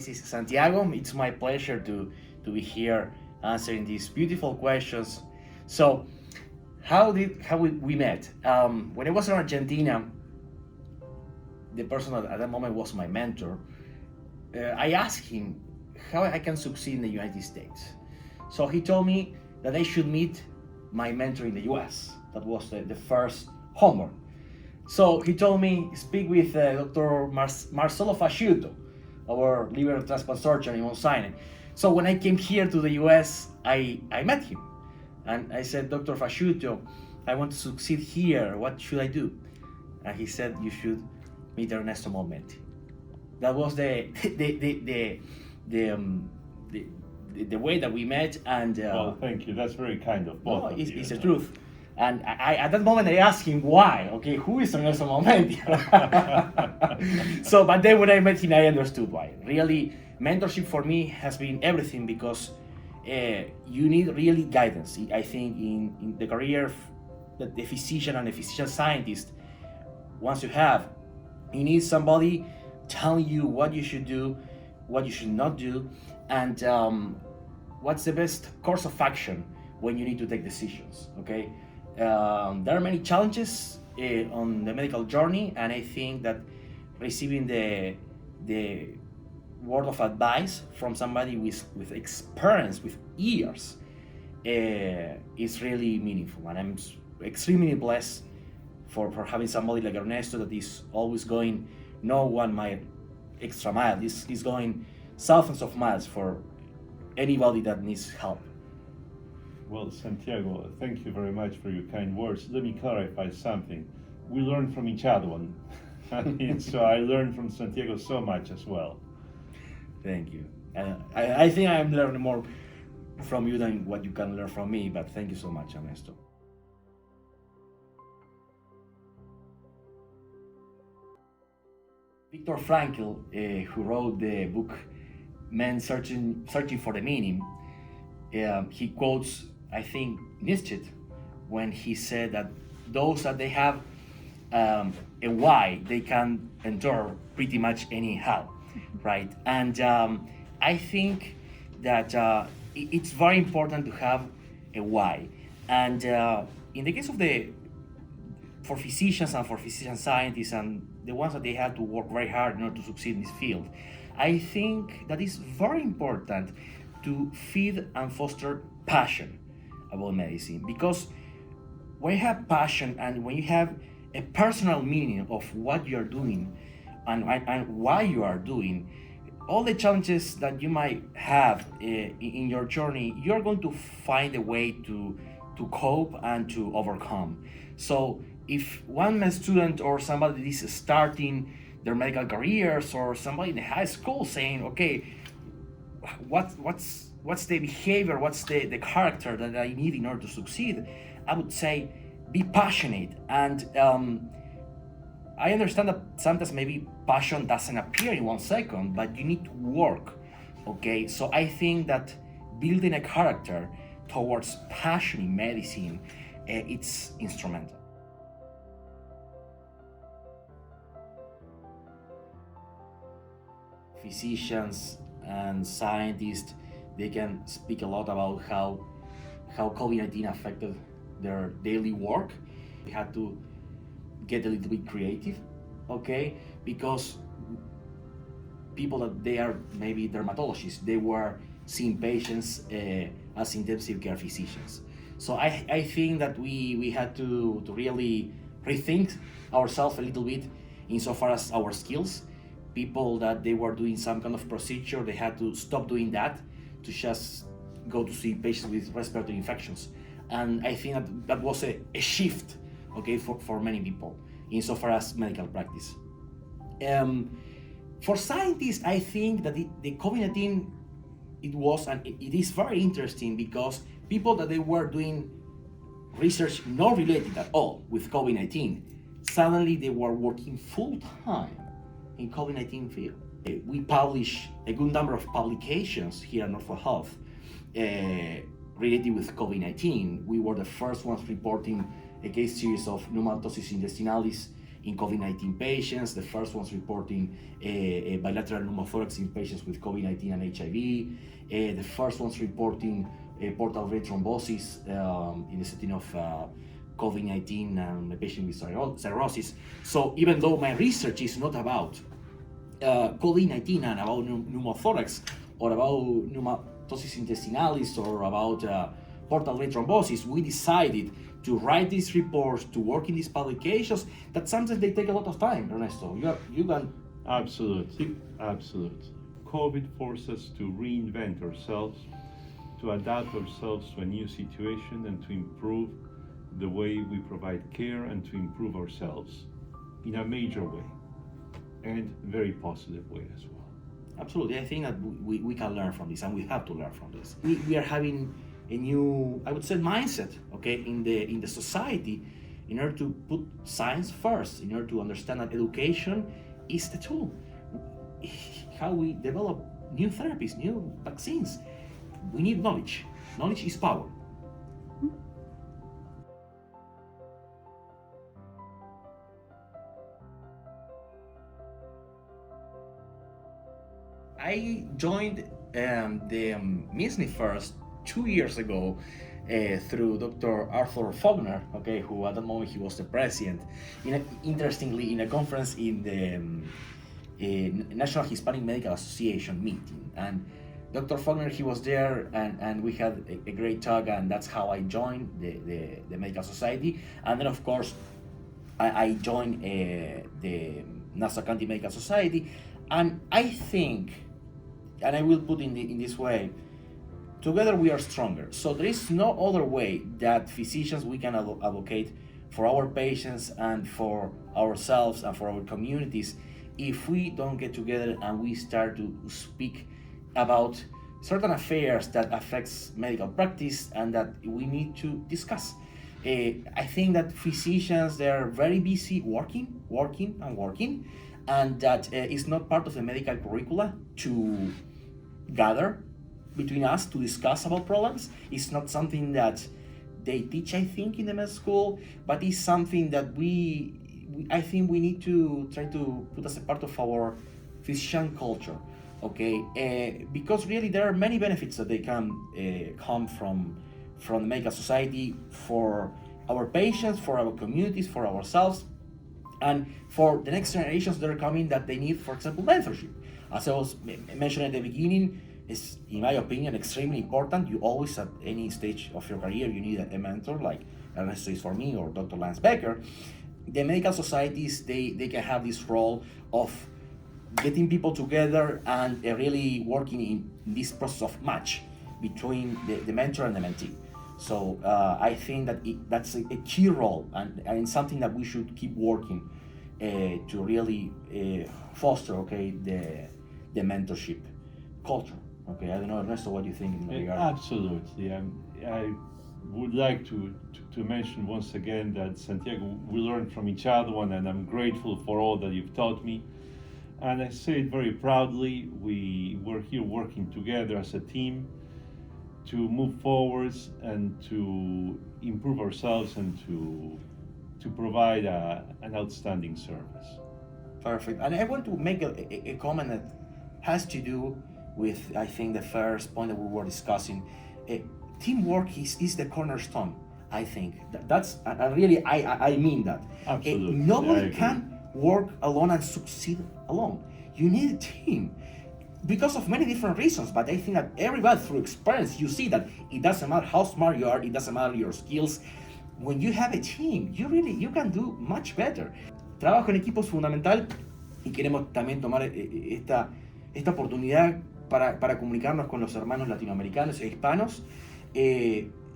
This is Santiago. It's my pleasure to be here answering these beautiful questions. So, how we met? When I was in Argentina, the person at that moment was my mentor. I asked him how I can succeed in the United States. So he told me that I should meet my mentor in the US. That was the first homework. So he told me, speak with Dr. Marcelo Fasciuto, our liver transplant surgeon in Mount Sinai. So when I came here to the US, I met him. And I said, Dr. Fasciuto, I want to succeed here. What should I do? And he said, you should meet Ernesto Molmenti. That was the way that we met. And well, thank you. That's very kind of both of you. It's the truth. And I at that moment I asked him why. Okay, who is Ernesto Molmenti? So, but then when I met him, I understood why. Really, mentorship for me has been everything because you need really guidance. I think in the career that the physician and the physician scientist, once you have, you need somebody telling you what you should do, what you should not do, and what's the best course of action when you need to take decisions. Okay. There are many challenges on the medical journey, and I think that receiving the word of advice from somebody with experience, with years, is really meaningful. And I'm extremely blessed for having somebody like Ernesto that is always going no 1 mile extra mile. He's going thousands of miles for anybody that needs help. Well, Santiago, thank you very much for your kind words. Let me clarify something. We learn from each other, so I learned from Santiago so much as well. Thank you. I think I'm learning more from you than what you can learn from me, but thank you so much, Ernesto. Viktor Frankl, who wrote the book Men Searching for the Meaning, he quotes, I think, Nietzsche when he said that those that they have a why, they can endure pretty much anyhow, right? And I think that it's very important to have a why. And in the case of for physicians and for physician scientists and the ones that they have to work very hard in order to succeed in this field, I think that it's very important to feed and foster passion about medicine, because when you have passion and when you have a personal meaning of what you're doing and why you are doing, all the challenges that you might have in your journey, you're going to find a way to cope and to overcome. So if one med student or somebody is starting their medical careers, or somebody in high school saying, okay, what's the behavior, what's the character that I need in order to succeed, I would say be passionate. And I understand that sometimes maybe passion doesn't appear in 1 second, but you need to work. Okay, so I think that building a character towards passion in medicine, it's instrumental. Physicians and scientists, they can speak a lot about how COVID-19 affected their daily work. They had to get a little bit creative, okay? Because people that they are maybe dermatologists, they were seeing patients as intensive care physicians. So I think that we had to really rethink ourselves a little bit insofar as our skills. People that they were doing some kind of procedure, they had to stop doing that to just go to see patients with respiratory infections. And I think that was a shift, okay, for many people insofar as medical practice. For scientists, I think that the COVID-19, it was and it is very interesting because people that they were doing research not related at all with COVID-19, suddenly they were working full-time in COVID-19 field. We publish a good number of publications here at Norfolk Health related with COVID-19. We were the first ones reporting a case series of pneumatosis intestinalis in COVID-19 patients, the first ones reporting bilateral pneumothorax in patients with COVID-19 and HIV, the first ones reporting portal vein thrombosis in the setting of COVID-19 and a patient with cirrhosis. So even though my research is not about COVID-19 and about pneumothorax or about pneumatosis intestinalis or about portal vein thrombosis, we decided to write these reports, to work in these publications, that sometimes they take a lot of time, Ernesto. You can... Absolutely. COVID forced us to reinvent ourselves, to adapt ourselves to a new situation and to improve the way we provide care and to improve ourselves in a major way and very positive way as well. Absolutely, I think that we can learn from this, and we have to learn from this. We are having a new, I would say, mindset, okay, in the society, in order to put science first, in order to understand that education is the tool. How we develop new therapies, new vaccines. We need knowledge. Knowledge is power. I joined the MISNI first 2 years ago through Dr. Arthur Faulkner, okay, who at that moment he was the president. Interestingly, in a conference in the National Hispanic Medical Association meeting, and Dr. Faulkner, he was there, and we had a great talk, and that's how I joined the Medical Society. And then, of course, I joined the Nassau County Medical Society, and I think, and I will put in this way, together we are stronger. So there is no other way that physicians we can advocate for our patients and for ourselves and for our communities if we don't get together and we start to speak about certain affairs that affects medical practice and that we need to discuss. I think that physicians, they are very busy working, and that it's not part of the medical curricula to gather between us to discuss about problems. It's not something that they teach, I think, in the med school, but it's something that I think we need to try to put as a part of our physician culture, okay? Because really there are many benefits that they can come from the medical society for our patients, for our communities, for ourselves, and for the next generations that are coming that they need, for example, mentorship. As I was mentioning at the beginning, is, in my opinion, extremely important. You always, at any stage of your career, you need a mentor, like Ernesto is for me, or Dr. Lance Becker. The medical societies, they can have this role of getting people together and really working in this process of match between the mentor and the mentee. So I think that that's a key role, and something that we should keep working to really foster, okay, the mentorship culture. Okay, I don't know, Ernesto, what do you think in that regard? Absolutely. I would like to mention once again that, Santiago, we learn from each other, and I'm grateful for all that you've taught me. And I say it very proudly, we're here working together as a team to move forwards and to improve ourselves and to provide an outstanding service. Perfect. And I want to make a comment that has to do with, I think, the first point that we were discussing. Teamwork is the cornerstone, I think. That's really, I mean that. Absolutely. Nobody can work alone and succeed alone. You need a team because of many different reasons, but I think that everybody, through experience, you see that it doesn't matter how smart you are, it doesn't matter your skills. When you have a team, you can do much better. Trabajo en equipo es fundamental, y queremos también tomar esta oportunidad para comunicarnos con los hermanos latinoamericanos e hispanos.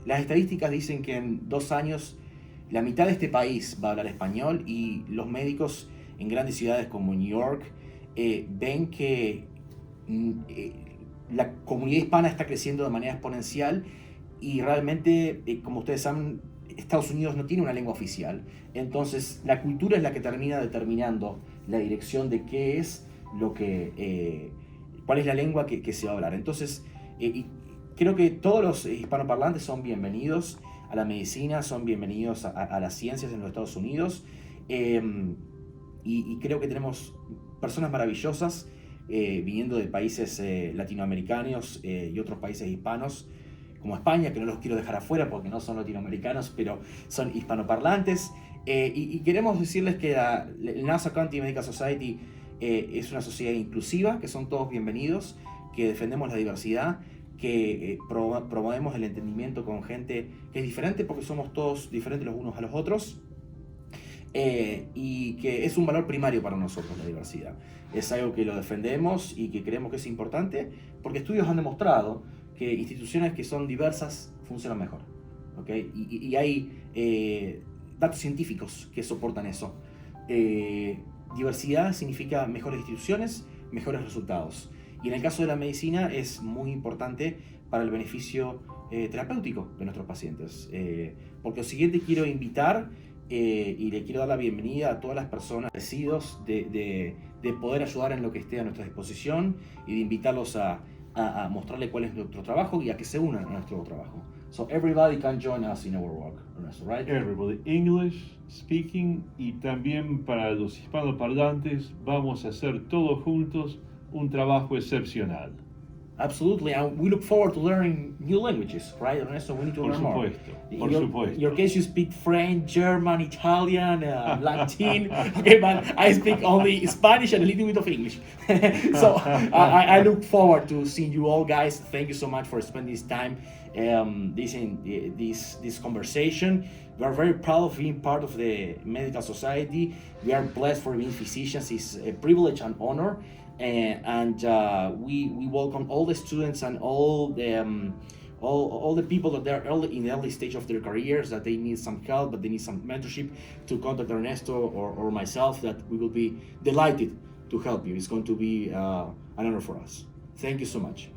Las estadísticas dicen que en 2 años la mitad de este país va a hablar español, y los médicos en grandes ciudades como New York ven que la comunidad hispana está creciendo de manera exponencial, y realmente, como ustedes saben, Estados Unidos no tiene una lengua oficial. Entonces la cultura es la que termina determinando la dirección de qué es cuál es la lengua que se va a hablar. Entonces creo que todos los hispanoparlantes son bienvenidos a la medicina, son bienvenidos a las ciencias en los Estados Unidos. y creo que tenemos personas maravillosas viniendo de países latinoamericanos y otros países hispanos, como España, que no los quiero dejar afuera porque no son latinoamericanos, pero son hispanoparlantes. Y queremos decirles que el Nassau County Medical Society es una sociedad inclusiva, que son todos bienvenidos, que defendemos la diversidad, que promovemos el entendimiento con gente que es diferente porque somos todos diferentes los unos a los otros, y que es un valor primario para nosotros la diversidad. Es algo que lo defendemos y que creemos que es importante porque estudios han demostrado que instituciones que son diversas funcionan mejor, ¿okay? Y hay datos científicos que soportan eso. Diversidad significa mejores instituciones, mejores resultados. Y en el caso de la medicina es muy importante para el beneficio terapéutico de nuestros pacientes. Porque lo siguiente quiero invitar y le quiero dar la bienvenida a todas las personas agradecidos de poder ayudar en lo que esté a nuestra disposición y de invitarlos a mostrarle cuál es nuestro trabajo y a que se unan a nuestro trabajo. So everybody can join us in our work, Ernesto, right? Everybody, English speaking, y también para los hispanoparlantes vamos a hacer todos juntos un trabajo excepcional. Absolutely, and we look forward to learning new languages, right, Ernesto? We need to learn more. Por supuesto. In your case, you speak French, German, Italian, Latin. Okay, but I speak only Spanish and a little bit of English. So I look forward to seeing you all, guys. Thank you so much for spending this time, this conversation. We are very proud of being part of the medical society. We are blessed for being physicians. It's a privilege and honor. And we welcome all the students and all the people that they're in the early stage of their careers, that they need some help, but they need some mentorship, to contact Ernesto or myself, that we will be delighted to help you. It's going to be an honor for us. Thank you so much.